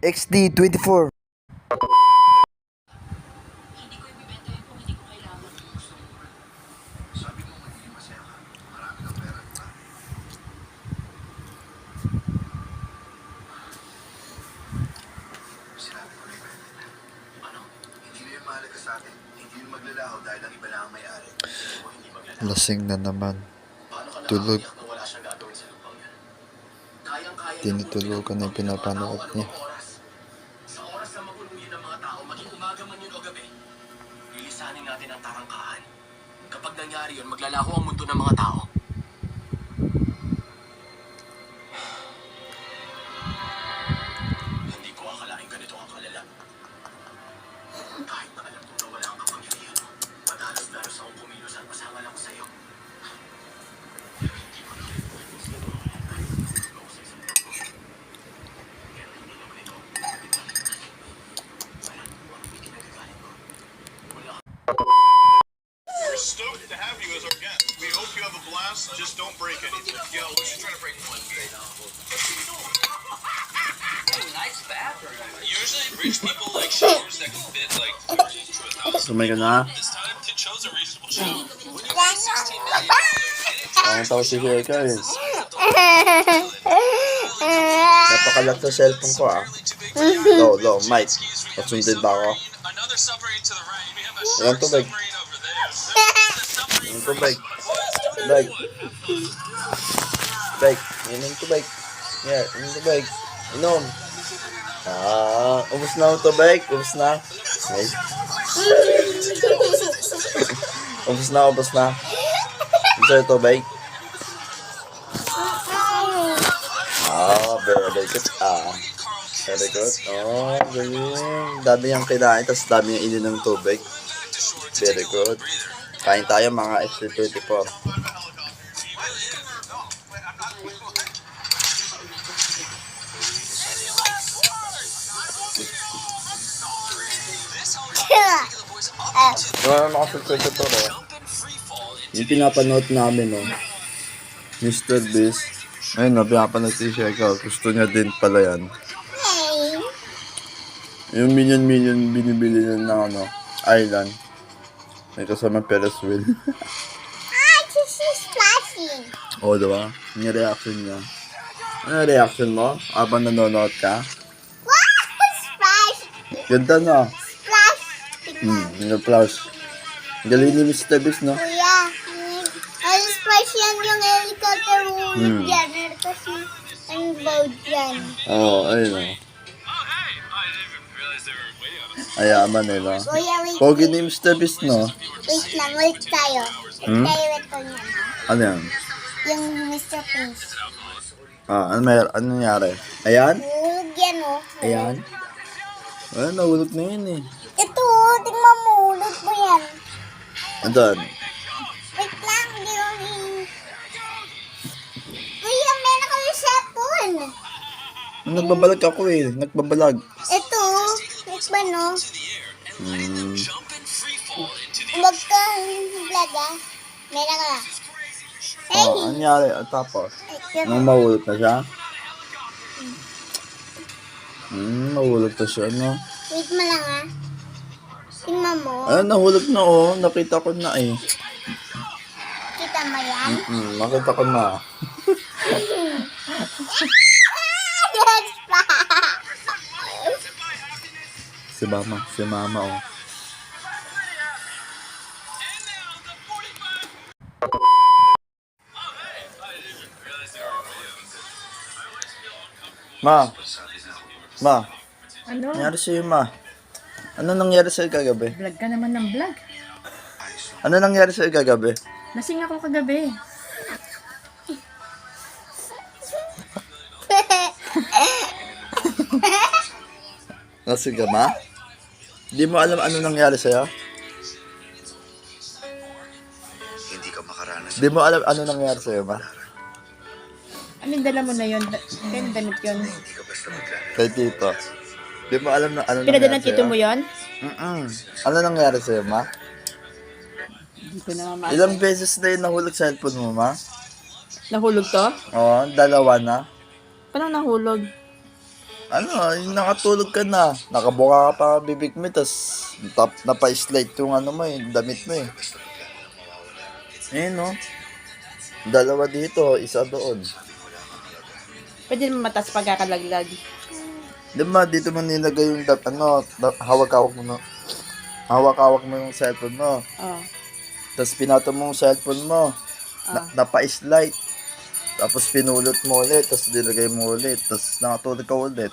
XD24. Lasing na naman. Tulog. Tinutulugan na yung pinapanood niya. Sa oras na maguluhin ng mga tao, maging umaga man yun o gabi, lilisanin natin ang tarangkahan. Kapag nangyari yun, maglalaho ang mundo ng mga tao. Hindi ko akalain ganito ang kalala. Kahit na alam ko na wala ang kapangyarihan mo, madalos-dalos akong kumilos at masama lang sa iyo. Hindi ko na We're stoked to have you as our guest. We hope you have a blast. Just don't break anything. Yo, we should try to break one gate. Nice bathroom. Usually rich people like showers that can fit like 30 to 1,000. Sumay ka na. This time, they chose a reasonable shower. When you pay 16 million, Ang tao si Sheka eh. Napakalat sa cellphone ko ah. Low, mic. Pasundin ba ako? Another submarine to the right. We have a Ilang tubig? submarine over there. Inom tubig. Tubig. Tubig. Inom tubig. Yeah, inom tubig. Inom. Ubus na ang tubig. Ubus na. Okay. Ubus na. Ubus na yung tubig. Very good. Very good. Oh, ganyan. Dami niyang kinain, tapos dami niyang ininom ng tubig. Very good. Kain tayo mga XD24. Ano kasi ito no? Yung pinapanood namin no? Mr. Beast. Ayun no, pinapanood si Sheka. Gusto niya din pala yan. Yung million binibili niya ng ano, island. May kasama Ferris wheel. This is splashing. Oo, diba? Yung reaction niya. Ano yung reaction mo? Habang nanonood ka? Wow! Splash! Ganda na. Splash! Yung flash. Galing ni Mr. Beast, no? Kuya, ay splash yan yung helicopter hulog yan. Kasi ang boat yan. Oo, ayun o. Ayaman nila. Kuya, wait. Pogi ni Mr. Beast, no? Wait lang, wait tayo. Wait tayo ito niya. Ano yan? Yung Mr. Prince. Ano nangyari? Ayan? Hulog yan oh. Ayan? Ay, nahulog na yun eh. Ito, tingnan mo, hulog mo yan. Andun. Wait lang, hindi ko Kuya, meron kami cellphone. Nagbabalag ako eh. Nagbabalag. Ito, wait ba no? Hmm. Huwag ka vlog ah. Meron ka. Hey! Ano nangyari? Tapos? Yun. Nung mahulog na siya? Mahulog na siya, no? Wait mo lang ah. Tingnan mo. Nahulog na oh. Nakita ko na eh. Kita mo yan? Nakita ko na. Yes pa! Si mama oh. Ma. Ano? Nangyari sa'yo, ma? Ano nangyari sa'yo kagabi? Vlog ka naman ng vlog. Ano nangyari sa'yo kagabi? Lasing ako kagabi. Lasing ka, ma? Di mo alam ano nangyari sa'yo? hindi ka makaranas. Di mo alam ano nangyari sa'yo, ma? Ano yung dala mo na yun? Kaya damit yun. Kay Tito. Di mo alam na ano Pinadala nangyari ng tito sa'yo? mo yun? Ano nangyari sa'yo, ma? Hindi ko na mama. Ilang beses na yun nahulog sa cellphone mo, ma? Nahulog to? Oo, dalawa na. Paano nahulog? Ano, yung nakatulog ka na. Nakabuka ka pa bibig mo, tas napa-slide yung ano mo, yung damit mo eh. Ayun no. Dalawa dito, isa doon. Pwede naman matas pagkakalaglag. Diba, dito mo nilagay yung hawak-hawak mo no. Hawak-hawak mo yung cellphone mo. Oh. Tapos pinato mo yung cellphone mo. Napa-slide. Tapos pinulot mo ulit. Tapos nilagay mo ulit. Tapos nakatulog ka ulit.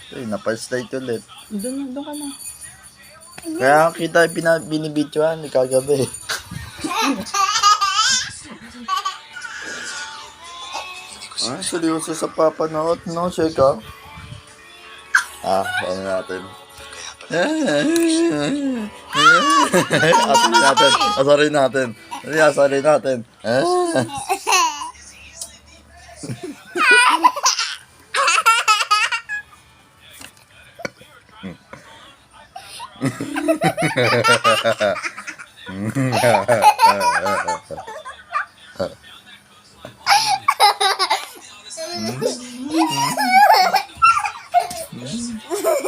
Ay, napa-slide ulit. Doon ka na. Kaya kita binibidyoan ni kagabi. Ah, seryoso sa papanood, no, Sheka? Ano natin? Asarin natin. Asarin natin.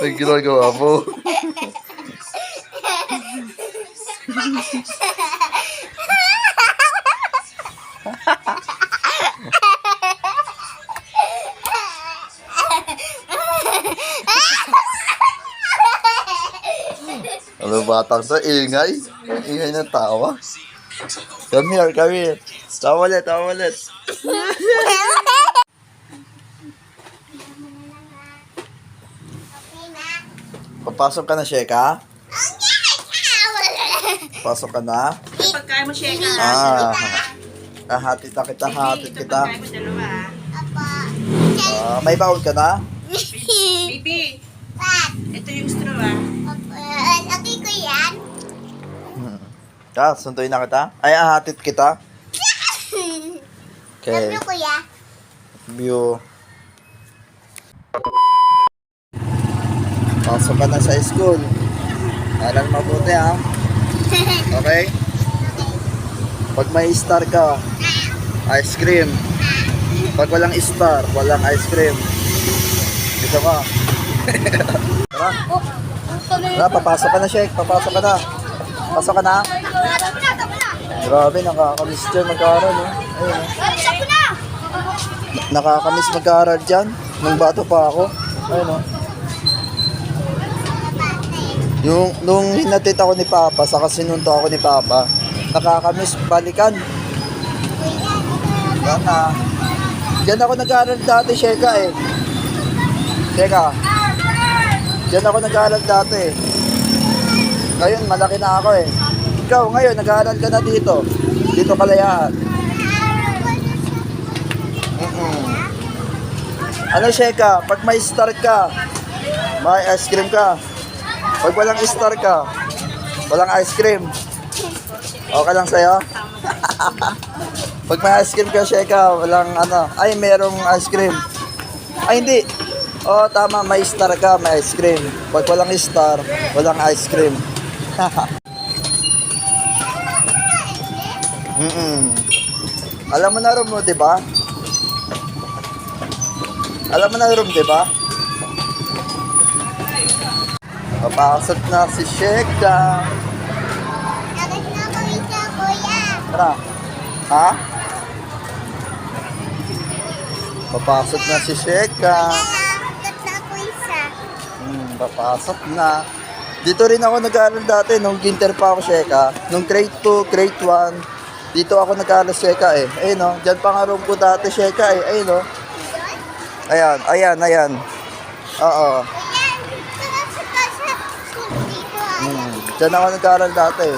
Ang ginagawa mo. Ano batang to? Ingay. Ingay ng tawa. Come here, come here. Tawa ulit, tawa ulit. Papasok ka na, Sheka? Pasok ka na? Pagkain mo, Sheka. Hatid na kita, hatid kita. Pagkain mo dalawa. May baon ka na? Baby, ito yung straw Lagi ko yan. Sunduin na kita? Ay, hatid kita? Okay. Lagi ko yan. View. Pasok ka na sa school. Aral mabuti ha. Okay? Pag may star ka, ice cream. Pag walang star, walang ice cream. Gusto ka? Tara. Tara, papasok ka na, Shek. Papasok ka na. Pasok ka na. Grabe, nakakamiss dyan mag-aaral. Ayun, nakakamiss mag-aaral dyan. Nung bata pa ako. Ayun, nung hinatid ako ni Papa, saka sinunto ako ni Papa, nakakamiss balikan. Yan na. Diyan ako nag-aaral dati, Sheka eh. Sheka. Diyan ako nag-aaral dati eh. Ngayon, malaki na ako eh. Ikaw, ngayon, nag-aaral ka na dito. Dito Kalayaan. Ano, Sheka? Pag may star ka, may ice cream ka. Pag walang star ka, walang ice cream. Okay lang sa'yo? Pag may ice cream ka, Sheka, walang ay, merong ice cream. Ay, hindi. Tama, may star ka, may ice cream. Pag walang star, walang ice cream. Alam mo na rin mo, di ba? Alam mo na rin, di ba? Papasok na si Sheka. Agad na ako isa, kuya. Tara. Ha? Papasok na si Sheka. Agad na ako isa. Papasok na. Dito rin ako nag-aaral dati nung kinder pa ako, Sheka. Nung grade 2, grade 1. Dito ako nag-aaral, Sheka eh. Ayun o. Diyan pa nga room ko dati, Sheka eh. Ayun o. Ayan. Oo. Diyan ako nag-aaral dati.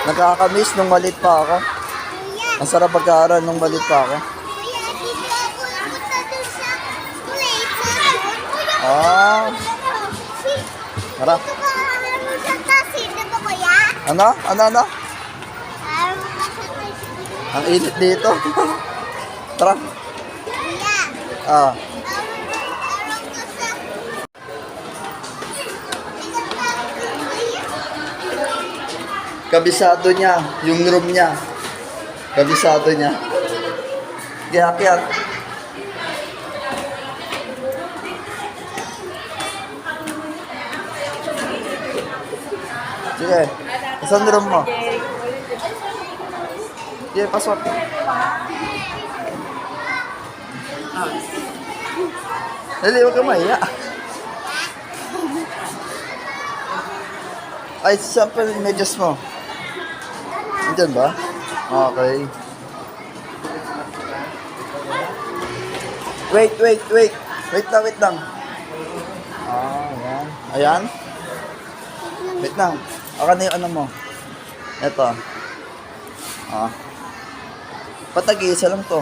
Nakakamiss nung malit pa ako. Ang sarap pag-aaral nung malit pa ako. Kuya, dito ako pumunta dun sa plate. Tara. Dito ka sa tasin, di ba kuya? Ano? Araw ka sa tasin. Ang init dito. Tara. Kuya, Ah. araw ka sa... Kabisado niya. Yung room niya. Kabisado niya. Kaya. Sige. Saan room mo? Sige, pasok. Dali, huwag ka mahiya. Ay, saan pa yung medyas mo? Andyan ba? Okay. Wait. Wait lang. Ayan. Ayan? Wait lang. Akan na yung ano mo. Eto. Patagi, isa lang to.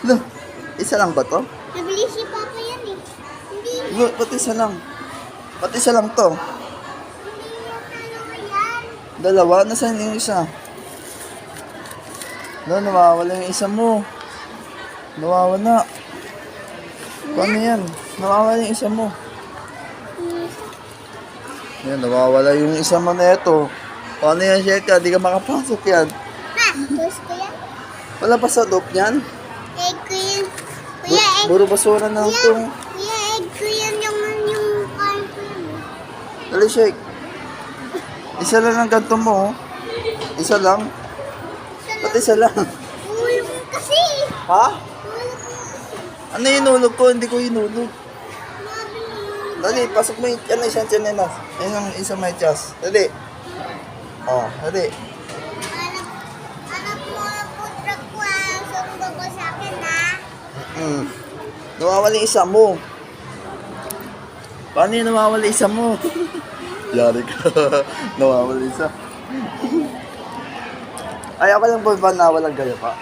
Lo, isa lang ba to? Nabili si Papa yan eh. Hindi. Lo, pati isa lang. Pati isa lang to. Dalawa? Nasaan yung isa? No, nawawala yung isa mo. Nawawala. Paano yan? Nawawala yung isa mo. Yan, nawawala yung isa mo na ito. Paano yan, Sheka? Di ka makapasok yan. Ha? Gusto ko yan? Wala pa sa loob yan? Egg ko yan. Kuya, egg. Puro basura na ito. Kuya, egg ko yan yung kain ko yan. Dali, Shek. Isa lang ang ganito mo, oh. Isa lang. Ba't isa lang? Ulo ko kasi. Ha? Ulo ko kasi. Ano yung inulog ko? Hindi ko inulog. Sabi mo. Dali, pasok mo yung isang tsinelas. Isang may chas. Dali. Oh, dali. Anak mo, putra ko ah. Sumbong ko sa akin ha. Nawawala yung isa mo. Paano yung nawawala yung isa mo? Yari ka. Nawawala yung isa. Ay, ako lang po ba nawalang ganyan pa?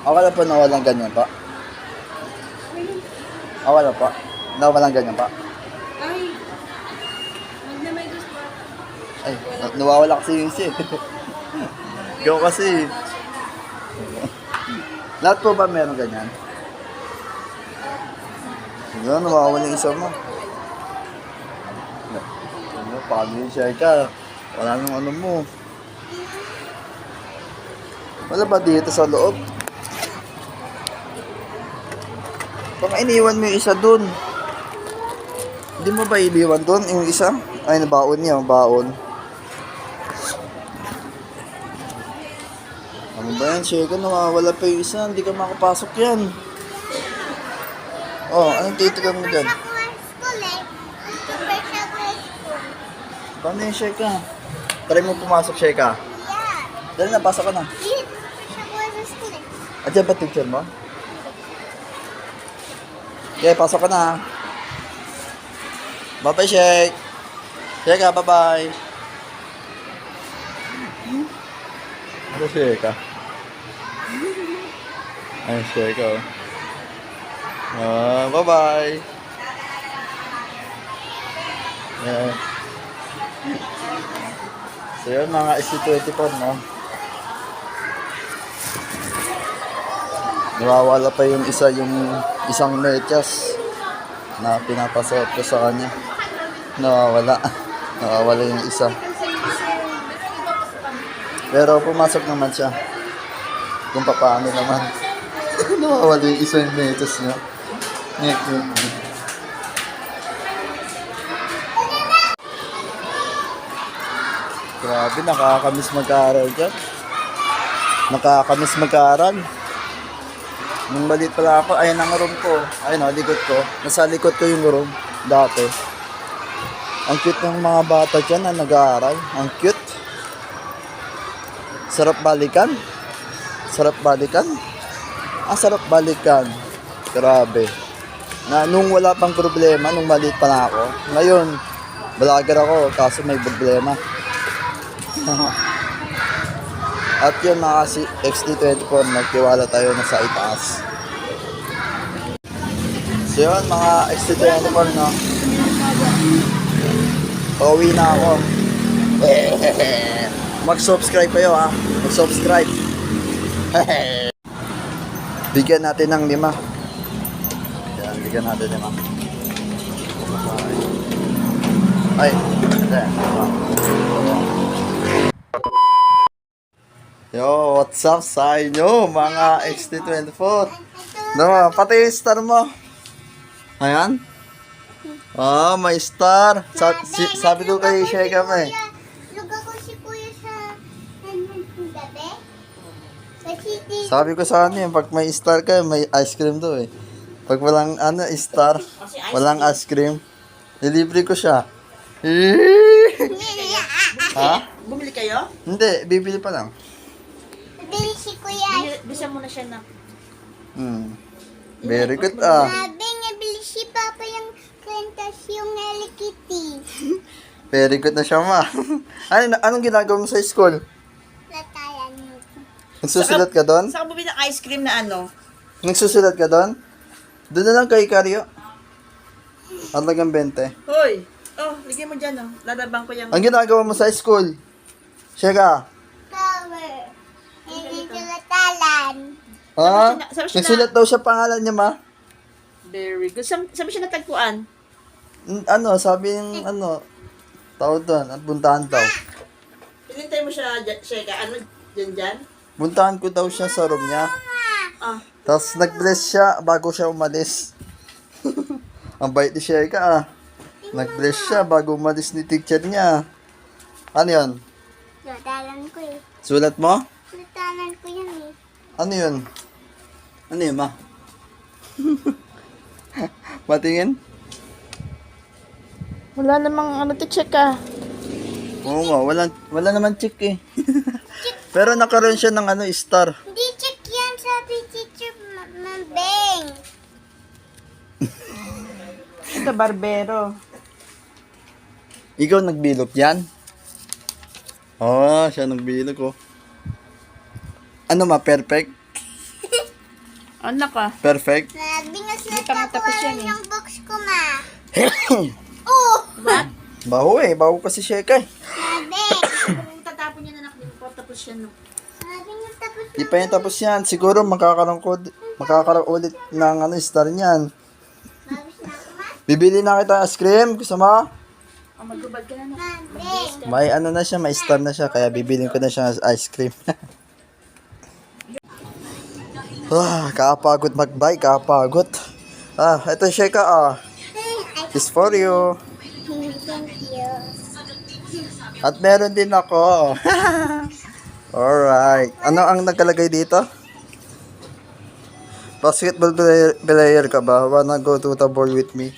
Ako lang po nawalang ganyan pa? Ako lang pa? Nawalang ganyan pa? Ay, nawawala kasi yung isa eh. Ikaw kasi. Lahat po ba meron ganyan? Sige, nawawala yung isa mo. Ano, paano yung share ka? Wala nang ano mo. Wala ba dito sa loob? Baka iniwan mo yung isa dun. Hindi mo ba iniwan dun yung isa? Ay, nabaon niya, baon. Ano ba yan, Sheka? Nawawala pa yung isa. Hindi ka makapasok yan. Oh, anong titigan mo dyan? Sa school eh. Super siya ko school. Paano yung Sheka? Try mo pumasok, Sheka. Yeah. Dali na, pasok ka na. Super siya ko sa school eh. At yan ba teacher mo? Okay, pasok ka na. Bye-bye, Shek. Sheka, bye-bye. Ano, Sheka? Ay, Sheka, oh. Bye-bye. Yeah. So yun, mga SC24, no? Nawawala pa yung isa, yung isang medyas na pinapasuot ko sa kanya. Nawawala. Nawawala yung isa. Pero pumasok naman siya. Kung paano naman. Nawawala yung isa yung medyas niya. Grabe, nakakamiss mag-aaral dyan. Nakakamiss mag-aaral. Nung maliit pala ako, ayun ang room ko. Ayun o, likod ko. Nasa likod ko yung room dati. Ang cute ng mga bata dyan na nag-aaral. Ang cute. Sarap balikan. Sarap balikan. Sarap balikan. Grabe. Na nung wala pang problema, nung maliit pa na ako. Ngayon, vlogger ako, kaso may problema. At yun mga XT24, nagtiwala tayo na sa itaas. So yun mga XT24, no? Pauwi na ako. Mag-subscribe kayo ha. Mag-subscribe. Bigyan natin ng 5. Yan, bigyan natin 5. Ay, yo, what's up sa inyo mga XT24? No, pati yung star mo. Ayan. Ah, may star. Sabi ko kay Sheka may. Luga ko si Kuya sa gabi. Kasi Sabi ko sa ano pag may star ka, may ice cream daw eh. Pag walang star, walang ice cream, ilibre ko siya. Ha? Bumili kayo? Hindi, bibili pa lang. bili si Kuya. Bisa mo na siya na. Very good ah. Sabi niya, bili si Papa yung krentas yung Hello Kitty. Very good na siya ma. Anong ginagawa mo sa school? Latayan mo. Nagsusulat ka doon? Saan ka bumili ng ice cream na ano? Nagsusulat ka doon? Doon na lang kay Karyo. Halagang 20. Hoy! Oh, ligay mo dyan, oh. Lalabang ko yung... Ang ginagawa mo sa school? Sheka. Cover. Hindi tulatalan. Ha? Sabi siya na- Nagsulat daw siya pangalan niya ma. Very good. Sabi siya natagpuan. Sabi yung tawag doon, at buntahan daw. Pinintay mo siya, Sheka. Ano, dyan? Buntahan ko daw siya sa room niya. Ah, Tapos nag-bless siya bago siya umalis. Ang bait ni Sheka ah. Nag-bless siya bago umalis ni teacher niya. Ano yun? Tulatalan ko eh. Sulat mo? Tulatalan ko yan eh. Ano yun? Ano yun ma? Patingin? wala namang ano, check ka. Oo nga, wala naman chick eh. Pero nakaroon siya ng star. Hindi check yan, sabi teacher Mambeng. Ito, barbero. Ikaw nagbilog yan? Siya nagbilog oh. Ano ma, perfect? Ano ka? Perfect? Sabi nga sila Hindi pa matapos yan eh. yung box ko ma. Oh! Baho kasi Sheka eh. Sabi. Kung tatapon niya na naklim po, tapos siya no. Sabi nga tapos Di pa yan tapos yan. Siguro makakaroon ulit ng star niyan. Sabi na ako ma. Bibili na kita ice cream. Gusto mo? Oh, magbabad ka na no. Mambeng. May na siya, may star na siya. Kaya bibilin ko na siya ng ice cream. Kapagod mag-bike, kapagod. Ito Sheka It's for you. Thank you. At meron din ako. Alright. Ano ang nakalagay dito? Basketball player ka ba? Wanna go to the ball with me?